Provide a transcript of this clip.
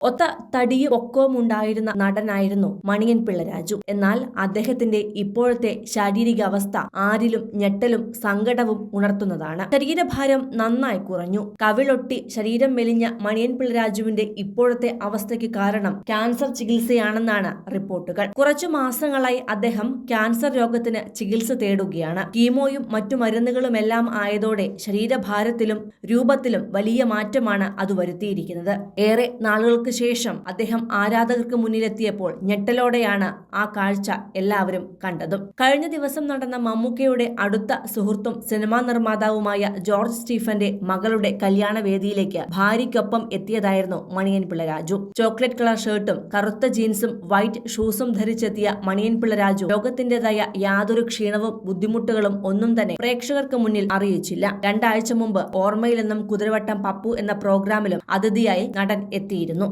ഒത്ത തടിയും പൊക്കവും ഉണ്ടായിരുന്ന നടനായിരുന്നു മണിയൻ പിള്ള രാജു. എന്നാൽ അദ്ദേഹത്തിന്റെ ഇപ്പോഴത്തെ ശാരീരികാവസ്ഥ ആരിലും ഞെട്ടലും സങ്കടവും ഉണർത്തുന്നതാണ്. ശരീരഭാരം നന്നായി കുറഞ്ഞു. കവിളൊട്ടി ശരീരം മെലിഞ്ഞ മണിയൻ പിള്ള രാജുവിന്റെ ഇപ്പോഴത്തെ അവസ്ഥയ്ക്ക് കാരണം ക്യാൻസർ ചികിത്സയാണെന്നാണ് റിപ്പോർട്ടുകൾ. കുറച്ചു മാസങ്ങളായി അദ്ദേഹം ക്യാൻസർ രോഗത്തിന് ചികിത്സ തേടുകയാണ്. കീമോയും മറ്റു മരുന്നുകളുമെല്ലാം ആയതോടെ ശരീരഭാരത്തിലും രൂപത്തിലും വലിയ മാറ്റമാണ് അത് വരുത്തിയിരിക്കുന്നത്. ഏറെ നാളുകൾക്ക് ശേഷം അദ്ദേഹം ആരാധകർക്ക് മുന്നിലെത്തിയപ്പോൾ ഞെട്ടലോടെയാണ് ആ കാഴ്ച എല്ലാവരും കണ്ടതും. കഴിഞ്ഞ ദിവസം നടന്ന മമ്മൂക്കയുടെ അടുത്ത സുഹൃത്തും സിനിമാ നിർമ്മാതാവുമായ ജോർജ് സ്റ്റീഫന്റെ മകളുടെ കല്യാണ വേദിയിലേക്ക് ഭാര്യയ്ക്കൊപ്പം എത്തിയതായിരുന്നു മണിയൻ പിള്ള രാജു. ചോക്ലേറ്റ് കളർ ഷർട്ടും കറുത്ത ജീൻസും വൈറ്റ് ഷൂസും ധരിച്ചെത്തിയ മണിയൻ പിള്ള രാജു രോഗത്തിന്റേതായ യാതൊരു ക്ഷീണവും ബുദ്ധിമുട്ടുകളും ഒന്നും തന്നെ പ്രേക്ഷകർക്ക് മുന്നിൽ അറിയിച്ചില്ല. 2 ആഴ്ച മുമ്പ് ഓർമ്മയിൽ നിന്നും കുതിരവട്ടം പപ്പു എന്ന പ്രോഗ്രാമിലും അതിഥിയായി നടൻ എത്തിയിരുന്നു.